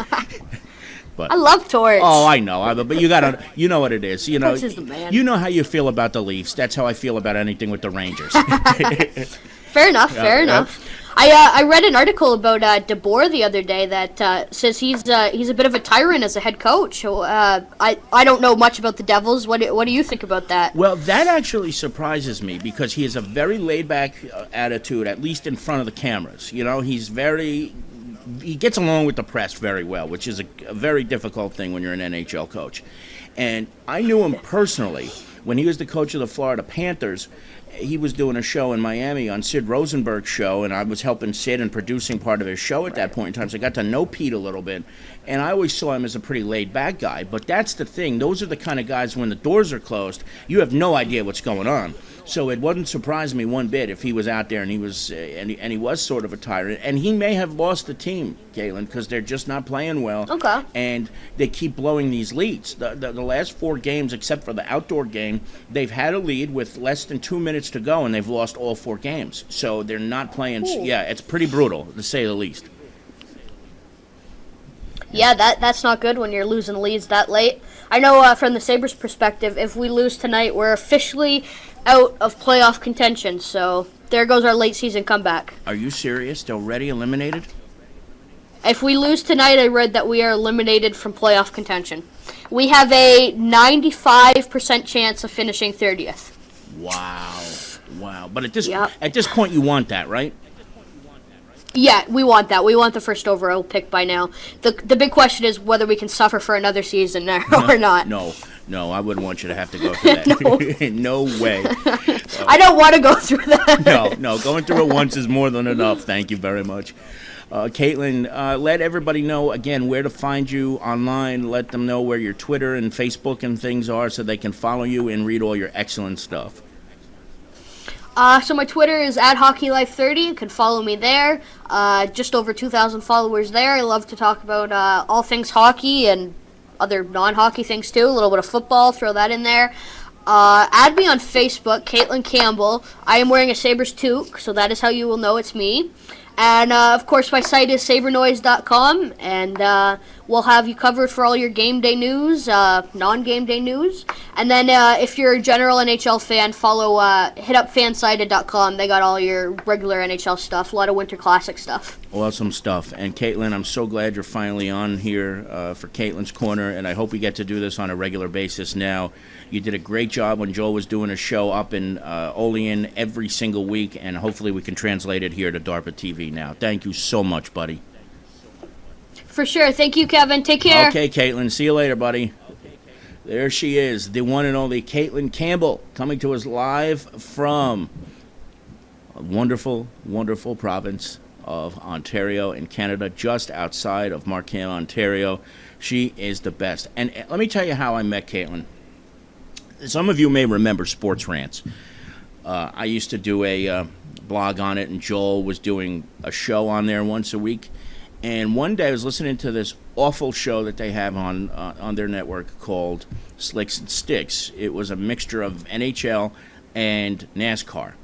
Speaker 1: But
Speaker 2: I love Torts.
Speaker 1: Oh, I know, but you know what it is.
Speaker 2: Torts is the man.
Speaker 1: You know how you feel about the Leafs. That's how I feel about anything with the Rangers.
Speaker 2: Fair enough. I read an article about DeBoer the other day that says he's a bit of a tyrant as a head coach. I don't know much about the Devils. What do you think about that?
Speaker 1: Well, that actually surprises me because he has a very laid-back attitude, at least in front of the cameras. He's very he gets along with the press very well, which is a very difficult thing when you're an NHL coach. And I knew him personally when he was the coach of the Florida Panthers. He was doing a show in Miami on Sid Rosenberg's show, and I was helping Sid and producing part of his show at that point in time, so I got to know Pete a little bit. And I always saw him as a pretty laid-back guy. But that's the thing. Those are the kind of guys, when the doors are closed, you have no idea what's going on. So it wouldn't surprise me one bit if he was out there and he was sort of a tyrant. And he may have lost the team, Caitlin, because they're just not playing well.
Speaker 2: Okay.
Speaker 1: And they keep blowing these leads. The last 4 games, except for the outdoor game, they've had a lead with less than 2 minutes to go, and they've lost all 4 games. So they're not playing.
Speaker 2: Ooh.
Speaker 1: Yeah, it's pretty brutal, to say the least.
Speaker 2: Yeah, that's not good when you're losing leads that late. I know from the Sabres' perspective, if we lose tonight, we're officially out of playoff contention. So there goes our late season comeback.
Speaker 1: Are you serious? They're already eliminated?
Speaker 2: If we lose tonight, I read that we are eliminated from playoff contention. We have a 95% chance of finishing 30th.
Speaker 1: Wow. But at this point, you want that, right?
Speaker 2: Yeah, we want that. We want the first overall pick by now. The big question is whether we can suffer for another season or not.
Speaker 1: No, I wouldn't want you to have to go through that. No way.
Speaker 2: I don't want to go through that.
Speaker 1: No, going through it once is more than enough. Thank you very much. Caitlin, let everybody know, again, where to find you online. Let them know where your Twitter and Facebook and things are so they can follow you and read all your excellent stuff.
Speaker 2: So my Twitter is @HockeyLife30. You can follow me there. Just over 2,000 followers there. I love to talk about all things hockey and other non-hockey things too. A little bit of football, throw that in there. Add me on Facebook, Caitlin Campbell. I am wearing a Sabres toque, so that is how you will know it's me. And, of course, my site is sabernoise.com, and we'll have you covered for all your game day news, non-game day news. And then if you're a general NHL fan, hit up fansided.com. They got all your regular NHL stuff, a lot of Winter Classic stuff.
Speaker 1: Awesome stuff. And, Caitlin, I'm so glad you're finally on here for Caitlin's Corner, and I hope we get to do this on a regular basis now. You did a great job when Joel was doing a show up in Olean every single week, and hopefully we can translate it here to DARPA TV now. Thank you so much, buddy.
Speaker 2: For sure. Thank you, Kevin. Take care.
Speaker 1: Okay, Caitlin. See you later, buddy. There she is, the one and only Caitlin Campbell, coming to us live from a wonderful, wonderful province of Ontario in Canada, just outside of Markham, Ontario. She is the best. And let me tell you how I met Caitlin. Some of you may remember Sports Rants. I used to do a blog on it, and Joel was doing a show on there once a week. And one day I was listening to this awful show that they have on their network called Slicks and Sticks. It was a mixture of NHL and NASCAR.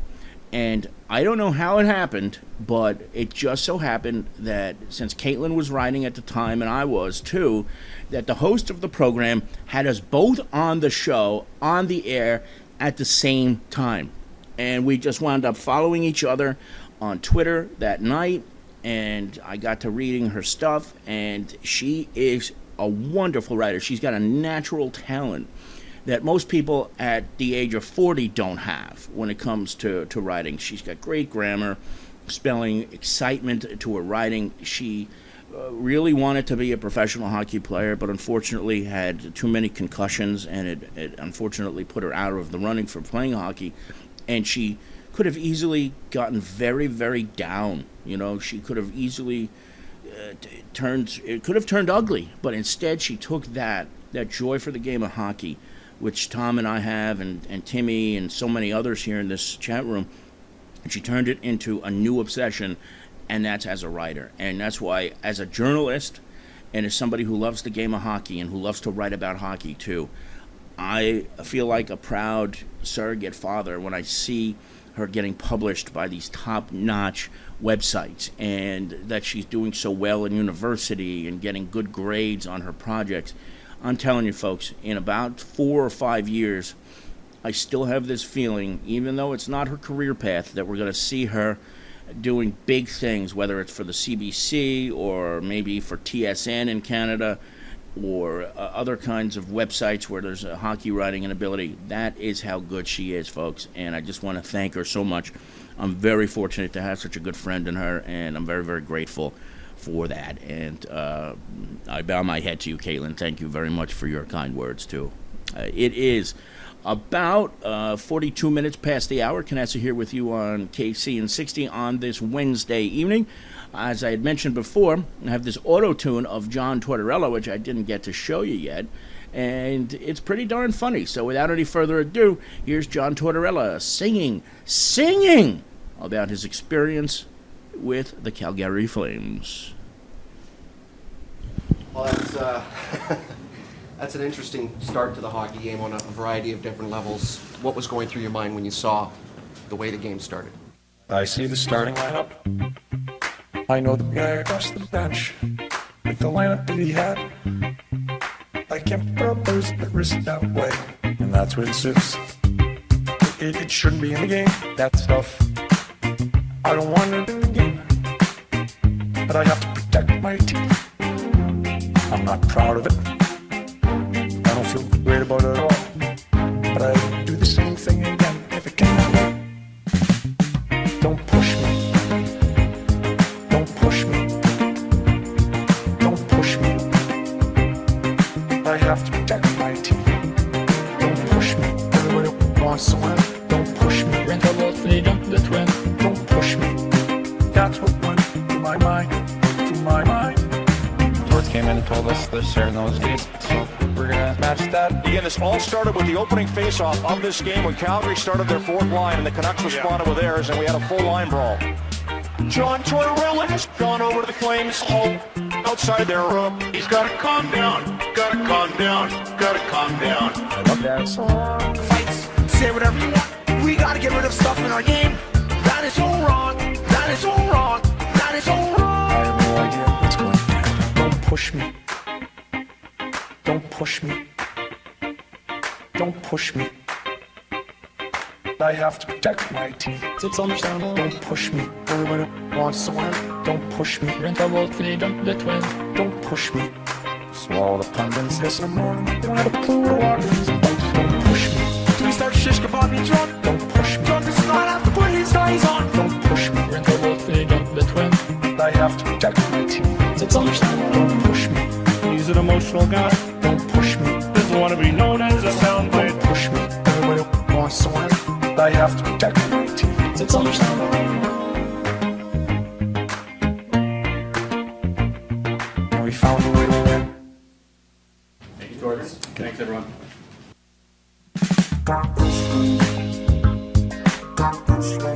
Speaker 1: And I don't know how it happened, but it just so happened that since Caitlin was writing at the time, and I was too, that the host of the program had us both on the show, on the air, at the same time. And we just wound up following each other on Twitter that night, and I got to reading her stuff, and she is a wonderful writer. She's got a natural talent that most people at the age of 40 don't have when it comes to writing. She's got great grammar, spelling, excitement to her writing. She really wanted to be a professional hockey player, but unfortunately had too many concussions, and it unfortunately put her out of the running for playing hockey. And she could have easily gotten very, very down. You know, she could have easily it could have turned ugly, but instead she took that joy for the game of hockey, which Tom and I have, and Timmy and so many others here in this chat room, and she turned it into a new obsession, and that's as a writer. And that's why, as a journalist and as somebody who loves the game of hockey and who loves to write about hockey too, I feel like a proud surrogate father when I see her getting published by these top-notch websites, and that she's doing so well in university and getting good grades on her projects. I'm telling you, folks, in about 4 or 5 years, I still have this feeling, even though it's not her career path, that we're going to see her doing big things, whether it's for the CBC or maybe for TSN in Canada or other kinds of websites where there's a hockey writing and ability. That is how good she is, folks, and I just want to thank her so much. I'm very fortunate to have such a good friend in her, and I'm very, very grateful for that. And I bow my head to you, Caitlin. Thank you very much for your kind words, too. It is about 42 minutes past the hour. Canessa here with you on KC and 60 on this Wednesday evening. As I had mentioned before, I have this auto-tune of John Tortorella, which I didn't get to show you yet. And it's pretty darn funny. So without any further ado, here's John Tortorella singing about his experience with the Calgary Flames.
Speaker 3: Well, that's an interesting start to the hockey game on a variety of different levels. What was going through your mind when you saw the way the game started?
Speaker 4: I see the starting lineup. I know the guy across the bench with the lineup that he had. I can't propose the risk that way, and that's what it is. It shouldn't be in the game, that stuff. I don't want it in the game, but I have to protect my team. I'm not proud of it. I don't feel great about it at all, but I do the same thing again if it can happen. Don't push me. Don't push me. Don't push me. I have to protect my team. Don't push me. Everybody wants to win. Don't push me. Rent a lot, freedom, the twin. Don't push me. That's what went through my mind. Through my mind. Torts came in and told us they're sharing those dates, so we're gonna match that.
Speaker 5: Again, this all started with the opening face-off of this game when Calgary started their fourth line and the Canucks responded with theirs, and we had a full line brawl. John Tortorella has gone over to the Flames home outside their room. He's got to calm down, gotta calm down, gotta calm down.
Speaker 4: I love that song.
Speaker 6: Fights, say whatever you want. We gotta get rid of stuff in our game. That is all wrong. That is all wrong. That is all wrong.
Speaker 4: I have no idea what's going on. Don't push me. Don't push me. Don't push me. I have to protect my team. It's understandable. Don't push me. Everybody wants to win. Don't push me. Rent a world freedom, the twin. Don't push me. Swallow the pundits. Yes, in the morning. They don't have a clue what a walk is about. Don't push me.
Speaker 6: Do we start shish kebab being drunk?
Speaker 4: Don't push me.
Speaker 6: Drunk does not have to put his guys on.
Speaker 4: Don't push me.
Speaker 6: Rent a world freedom, the twin.
Speaker 4: I have to protect my team. It's understandable. Don't push me.
Speaker 5: He's an emotional guy.
Speaker 4: Don't push me.
Speaker 5: Doesn't want to be known as a soundbite.
Speaker 4: Don't push me. Everybody wants to win. I have to protect my team. It's understandable. And we found a way to win.
Speaker 5: Thank you, Torts. Thanks, everyone.
Speaker 4: Don't push me. Don't push me.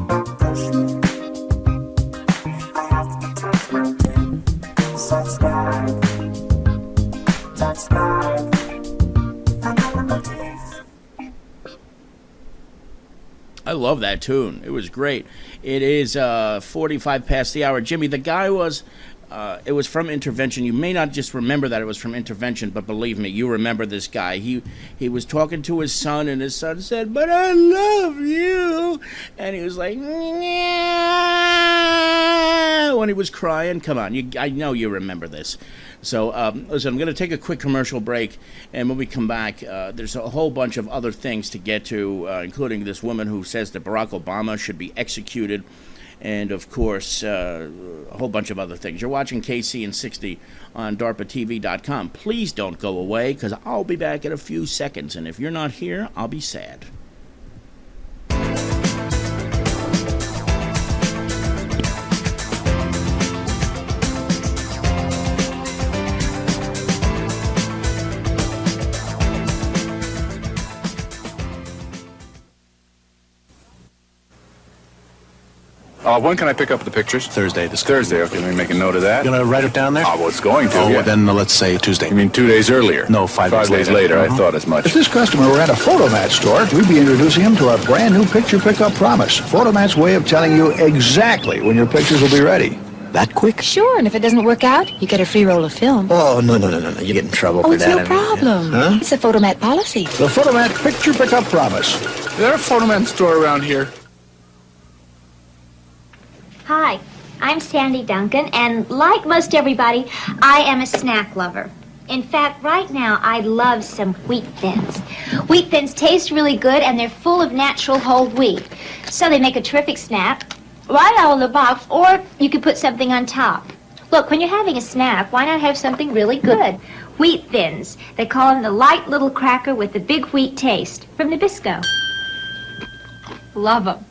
Speaker 4: Don't push me. I have to protect my team. Subscribe. Subscribe. Another motif.
Speaker 1: I love that tune. It was great. It is 45 past the hour. Jimmy, the guy was, it was from Intervention. You may not just remember that it was from Intervention, but believe me, you remember this guy. He was talking to his son, and his son said, "But I love you." And he was like, "Yeah," when he was crying. Come on, I know you remember this. So, listen, I'm going to take a quick commercial break, and when we come back, there's a whole bunch of other things to get to, including this woman who says that Barack Obama should be executed, and, of course, a whole bunch of other things. You're watching KC and 60 on DARPATV.com. Please don't go away, because I'll be back in a few seconds, and if you're not here, I'll be sad.
Speaker 7: When can I pick up the pictures?
Speaker 8: Thursday.
Speaker 7: Thursday, okay, let me make a note of that.
Speaker 8: You gonna write it down there?
Speaker 7: Well, it's going to,
Speaker 8: Oh,
Speaker 7: yeah.
Speaker 8: well, then let's say Tuesday.
Speaker 7: You mean 2 days earlier?
Speaker 8: No, 5 days
Speaker 7: 5 days
Speaker 8: later.
Speaker 7: later, I thought as much.
Speaker 9: If this customer were at a Photomat store, we'd be introducing him to our brand new picture pickup promise. Photomat's way of telling you exactly when your pictures will be ready.
Speaker 8: That quick?
Speaker 10: Sure, and if it doesn't work out, you get a free roll of film.
Speaker 8: Oh, no. You get in trouble
Speaker 10: Oh,
Speaker 8: for
Speaker 10: it's
Speaker 8: that.
Speaker 10: no problem.
Speaker 8: Huh?
Speaker 10: It's a Photomat policy.
Speaker 9: The Photomat picture pickup promise.
Speaker 7: Is there a Photoman store around here?
Speaker 11: Hi, I'm Sandy Duncan, and like most everybody, I am a snack lover. In fact, right now, I love some wheat thins. Wheat thins taste really good, and they're full of natural whole wheat. So they make a terrific snack, right out of the box, or you could put something on top. Look, when you're having a snack, why not have something really good? Wheat Thins. They call them the light little cracker with the big wheat taste from Nabisco. Love them.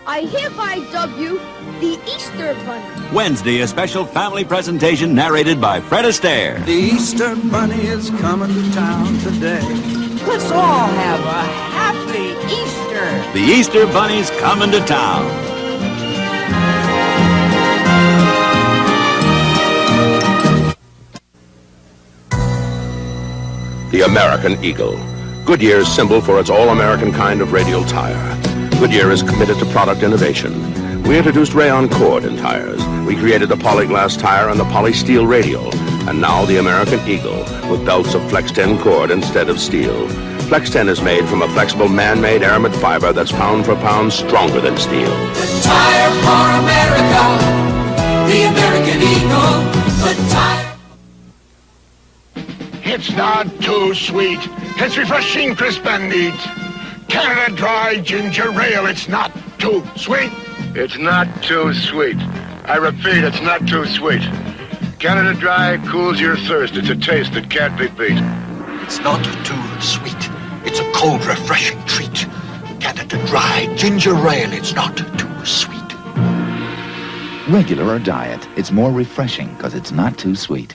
Speaker 12: I hereby dub you the Easter Bunny.
Speaker 13: Wednesday, a special family presentation narrated by Fred Astaire.
Speaker 14: The Easter Bunny is coming to town today. Let's all have a happy Easter.
Speaker 13: The Easter Bunny's coming to town.
Speaker 15: The American Eagle. Goodyear's symbol for its all-American kind of radial tire. Goodyear is committed to product innovation. We introduced rayon cord in tires. We created the polyglass tire and the polysteel radial. And now the American Eagle with belts of Flex 10 cord instead of steel. Flex 10 is made from a flexible man-made aramid fiber that's pound for pound stronger than steel.
Speaker 6: The tire for America. The American Eagle. The tire.
Speaker 16: It's not too sweet. It's refreshing, crisp and neat. Canada Dry Ginger Ale. It's not too sweet.
Speaker 17: It's not too sweet. I repeat, it's not too sweet. Canada Dry cools your thirst. It's a taste that can't be beat.
Speaker 18: It's not too sweet. It's a cold, refreshing treat. Canada Dry Ginger Ale. It's not too sweet.
Speaker 19: Regular or diet, it's more refreshing because it's not too sweet.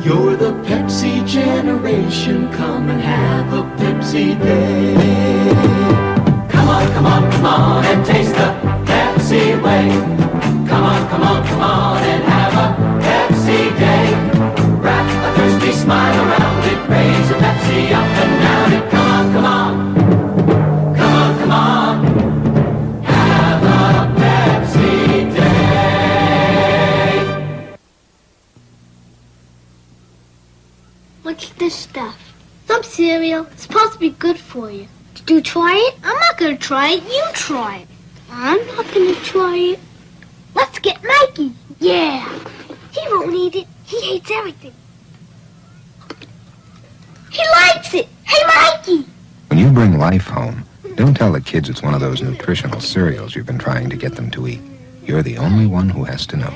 Speaker 6: You're the Pepsi generation. Come and have a Pepsi day. Come on, come on, come on and taste the Pepsi way. Come on, come on, come on and have a Pepsi day. Wrap a thirsty smile around it. Raise a Pepsi up and down it. Come on, come on. Come on, come on. Have a Pepsi day.
Speaker 20: What's this stuff? Some cereal. It's supposed to be good for you. Did you try it? I'm not going to try it. You try it. I'm not going to try it. Let's get Mikey. Yeah. He won't eat it. He hates everything. He likes it. Hey, Mikey.
Speaker 21: When you bring life home, don't tell the kids it's one of those nutritional cereals you've been trying to get them to eat. You're the only one who has to know.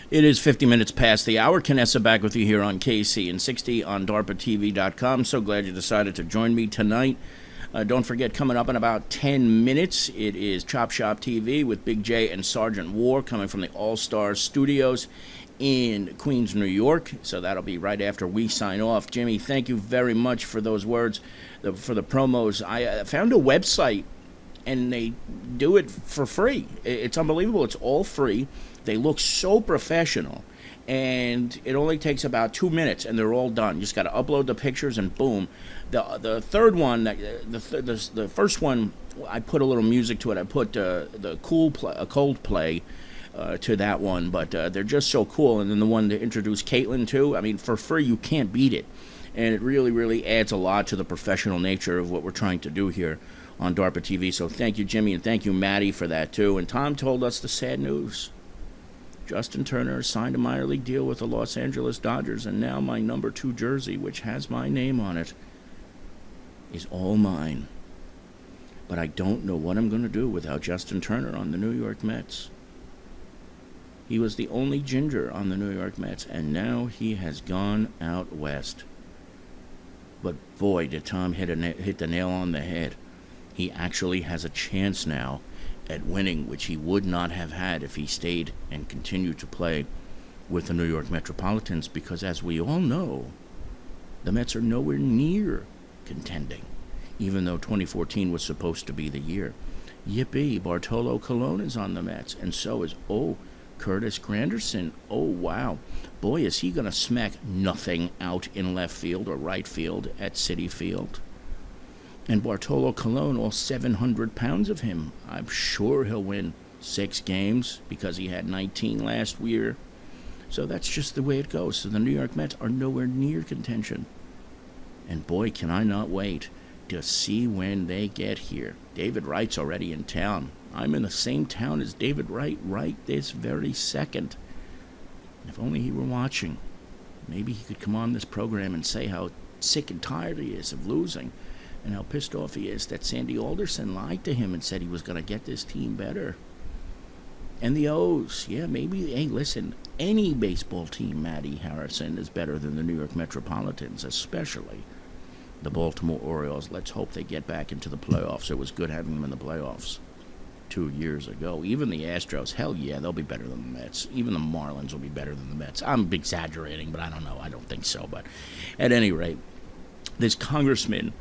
Speaker 1: It is 50 minutes past the hour. Canessa back with you here on KC and 60 on DARPATV.com. So glad you decided to join me tonight. Don't forget, coming up in about 10 minutes, it is Chop Shop TV with Big J and Sergeant War coming from the All-Star Studios in Queens, New York. So that'll be right after we sign off. Jimmy, thank you very much for those words, for the promos. I found a website, and they do it for free. It's unbelievable. It's all free. They look so professional, and it only takes about 2 minutes, and they're all done. You just got to upload the pictures, and boom. The third one, the first one, I put a little music to it. I put the Coldplay to that one, but they're just so cool. And then the one to introduce Caitlin to, I mean, for free, you can't beat it. And it really, really adds a lot to the professional nature of what we're trying to do here on DARPA TV. So thank you, Jimmy, and thank you, Maddie, for that, too. And Tom told us the sad news. Justin Turner signed a minor league deal with the Los Angeles Dodgers, and now my number 2 jersey, which has my name on it, is all mine. But I don't know what I'm going to do without Justin Turner on the New York Mets. He was the only ginger on the New York Mets, and now he has gone out west. But boy, did Tom hit the nail on the head. He actually has a chance now at winning, which he would not have had if he stayed and continued to play with the New York Metropolitans, because as we all know, the Mets are nowhere near contending, even though 2014 was supposed to be the year. Yippee, Bartolo Colon is on the Mets, and so is, Curtis Granderson. Oh, wow. Boy, is he going to smack nothing out in left field or right field at Citi Field. And Bartolo Colon, all 700 pounds of him, I'm sure he'll win 6 games because he had 19 last year. So that's just the way it goes. So the New York Mets are nowhere near contention. And boy, can I not wait to see when they get here. David Wright's already in town. I'm in the same town as David Wright right this very second. If only he were watching. Maybe he could come on this program and say how sick and tired he is of losing, and how pissed off he is that Sandy Alderson lied to him and said he was going to get this team better. And the O's, yeah, maybe, hey, listen, any baseball team, Matty Harrison, is better than the New York Metropolitans, especially the Baltimore Orioles. Let's hope they get back into the playoffs. It was good having them in the playoffs 2 years ago. Even the Astros, hell yeah, they'll be better than the Mets. Even the Marlins will be better than the Mets. I'm exaggerating, but I don't know. I don't think so. But at any rate, this congressman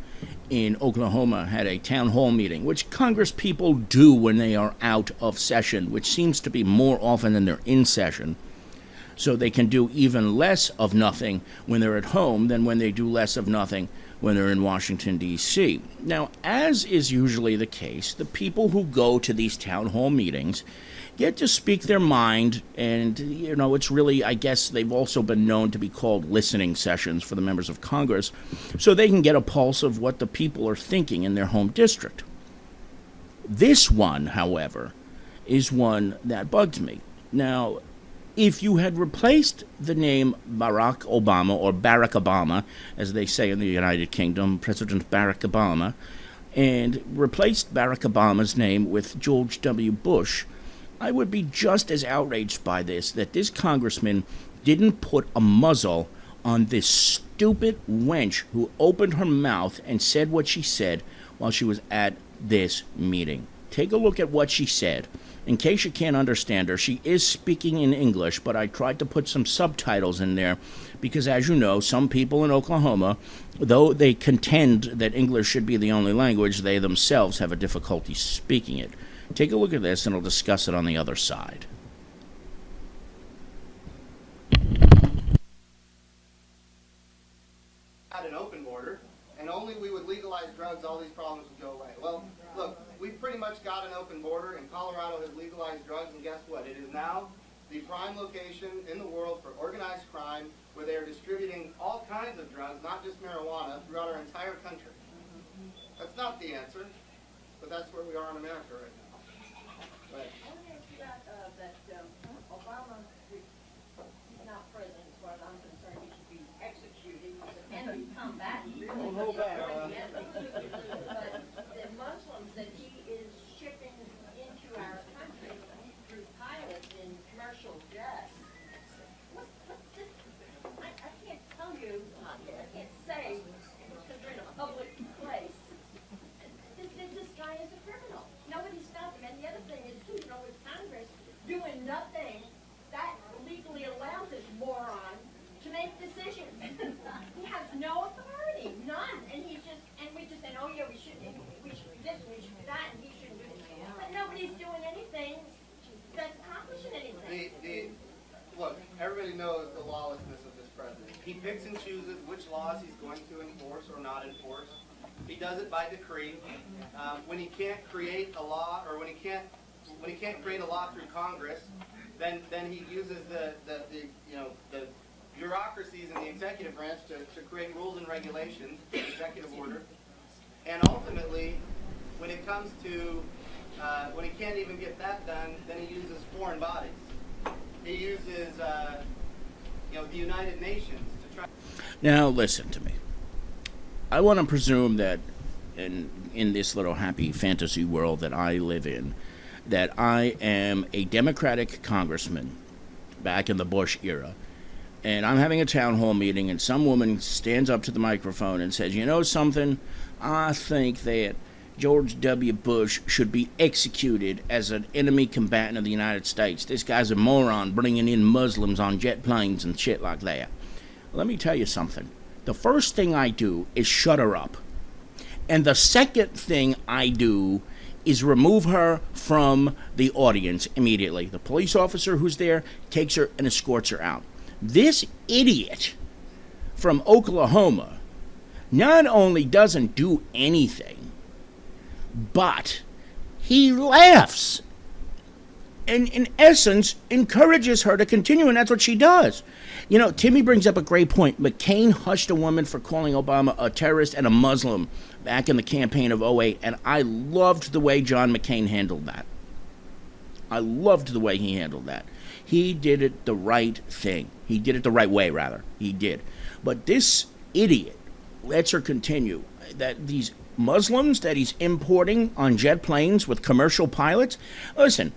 Speaker 1: in Oklahoma had a town hall meeting, which Congress people do when they are out of session, which seems to be more often than they're in session. So they can do even less of nothing when they're at home than when they do less of nothing when they're in Washington, D.C. Now, as is usually the case, the people who go to these town hall meetings get to speak their mind, and, you know, it's really, I guess, they've also been known to be called listening sessions for the members of Congress, so they can get a pulse of what the people are thinking in their home district. This one, however, is one that bugged me. Now, if you had replaced the name Barack Obama, or Barack Obama, as they say in the United Kingdom, President Barack Obama, and replaced Barack Obama's name with George W. Bush, I would be just as outraged by this, that this congressman didn't put a muzzle on this stupid wench who opened her mouth and said what she said while she was at this meeting. Take a look at what she said. In case you can't understand her, she is speaking in English, but I tried to put some subtitles in there because, as you know, some people in Oklahoma, though they contend that English should be the only language, they themselves have a difficulty speaking it. Take a look at this, and I'll discuss it on the other side.
Speaker 2: Had an open border, and only we would legalize drugs, all these problems would go away. Well, look, we've pretty much got an open border, and Colorado has legalized drugs, and guess what? It is now the prime location in the world for organized crime, where they are distributing all kinds of drugs, not just marijuana, throughout our entire country. That's not the answer, but that's where we are in America right now. But
Speaker 22: Obama, he's not president as far as I'm concerned. He should be executed. He's an enemy combatant.
Speaker 2: hold back.
Speaker 22: But the Muslims that he is shipping into our country through pilots in commercial jets, I can't tell you, I can't say, because we're in a public place. This guy is a criminal. Nobody stopped him. And the other thing is, too, you know, with Congress doing nothing, that legally allows this moron to make decisions. He has no authority, none. And he's just, and we just said, oh yeah, we should do this, we should do that, and he shouldn't do this. But nobody's doing anything that's accomplishing anything.
Speaker 2: Look, everybody knows the lawlessness of this president. He picks and chooses which laws he's going to enforce or not enforce. He does it by decree. When he can't create a law, or when he can't create a law through Congress, then he uses the bureaucracies in the executive branch to create rules and regulations, executive order. And ultimately, when it comes to when he can't even get that done, then he uses foreign bodies. He uses the United Nations to try.
Speaker 1: Now listen to me. I want to presume that in this little happy fantasy world that I live in, that I am a Democratic congressman back in the Bush era, and I'm having a town hall meeting, and some woman stands up to the microphone and says, you know something, I think that George W. Bush should be executed as an enemy combatant of the United States. This guy's a moron bringing in Muslims on jet planes and shit like that. Let me tell you something. The first thing I do is shut her up. And the second thing I do is remove her from the audience immediately. The police officer who's there takes her and escorts her out. This idiot from Oklahoma not only doesn't do anything, but he laughs and, in essence, encourages her to continue, and that's what she does. You know, Timmy brings up a great point. McCain hushed a woman for calling Obama a terrorist and a Muslim back in the campaign of 2008, and I loved the way John McCain handled that. I loved the way he handled that. He did it the right thing. He did it the right way, rather. He did. But this idiot lets her continue. That these Muslims that he's importing on jet planes with commercial pilots, listen,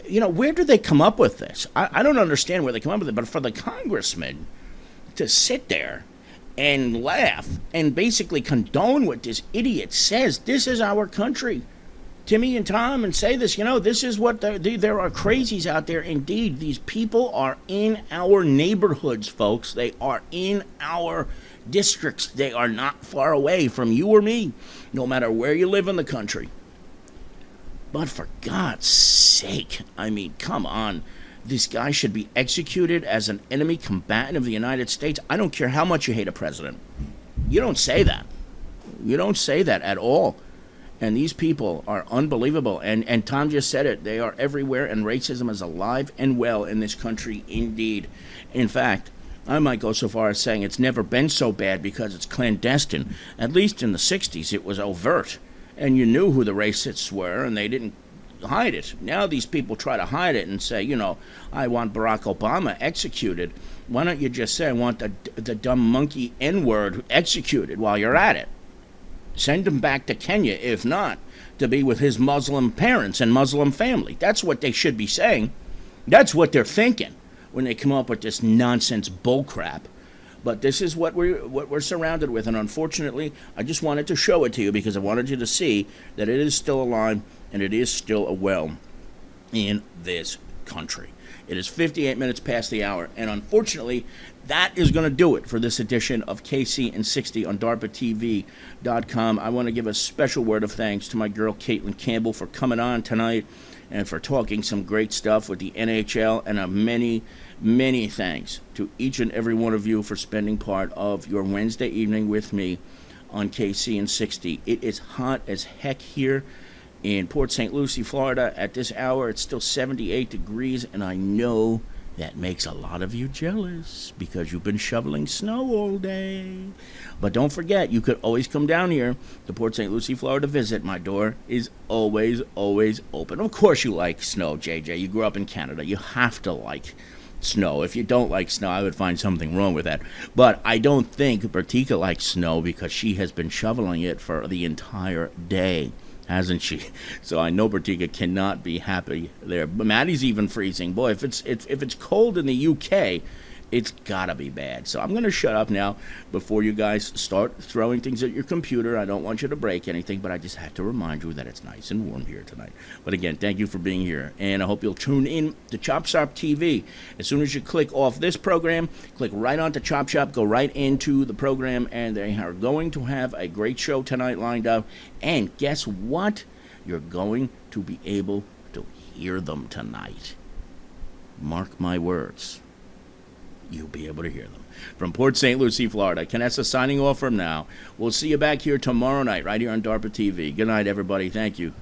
Speaker 1: you know, where do they come up with this? I don't understand where they come up with it, but for the congressman to sit there and laugh and basically condone what this idiot says, this is our country, Timmy and Tom, and say this, you know, this is what there are crazies out there. Indeed, these people are in our neighborhoods, folks. They are in our districts. They are not far away from you or me, no matter where you live in the country. But for God's sake, I mean, come on. This guy should be executed as an enemy combatant of the United States. I don't care how much you hate a president. You don't say that. You don't say that at all. And these people are unbelievable. And Tom just said it. They are everywhere, and racism is alive and well in this country indeed. In fact, I might go so far as saying it's never been so bad because it's clandestine. At least in the 60s, it was overt. And you knew who the racists were, and they didn't hide it. Now these people try to hide it and say, you know, I want Barack Obama executed. Why don't you just say, I want the dumb monkey N-word executed while you're at it? Send him back to Kenya, if not, to be with his Muslim parents and Muslim family. That's what they should be saying. That's what they're thinking when they come up with this nonsense bullcrap. But this is what we're surrounded with, and unfortunately, I just wanted to show it to you because I wanted you to see that it is still alive and it is still well in this country. It is 58 minutes past the hour, and unfortunately, that is going to do it for this edition of KC and 60 on DARPATV.com. I want to give a special word of thanks to my girl Caitlin Campbell for coming on tonight and for talking some great stuff with the NHL, and many thanks to each and every one of you for spending part of your Wednesday evening with me on KC and 60. It is hot as heck here in Port St. Lucie, Florida. At this hour, it's still 78 degrees, and I know that makes a lot of you jealous because you've been shoveling snow all day. But don't forget, you could always come down here to Port St. Lucie, Florida to visit. My door is always open. Of course you like snow, JJ. You grew up in Canada. You have to like snow. If you don't like snow, I would find something wrong with that. But I don't think Bertika likes snow because she has been shoveling it for the entire day, hasn't she? So I know Bertika cannot be happy there. But Maddie's even freezing. Boy, if it's cold in the UK, it's gotta be bad. So I'm gonna shut up now before you guys start throwing things at your computer. I don't want you to break anything, but I just had to remind you that it's nice and warm here tonight. But again, thank you for being here, and I hope you'll tune in to Chop Shop TV. As soon as you click off this program, click right onto Chop Shop, go right into the program, and they are going to have a great show tonight lined up. And guess what? You're going to be able to hear them tonight. Mark my words. You'll be able to hear them. From Port St. Lucie, Florida, Canessa signing off from now. We'll see you back here tomorrow night, right here on DARPA TV. Good night, everybody. Thank you.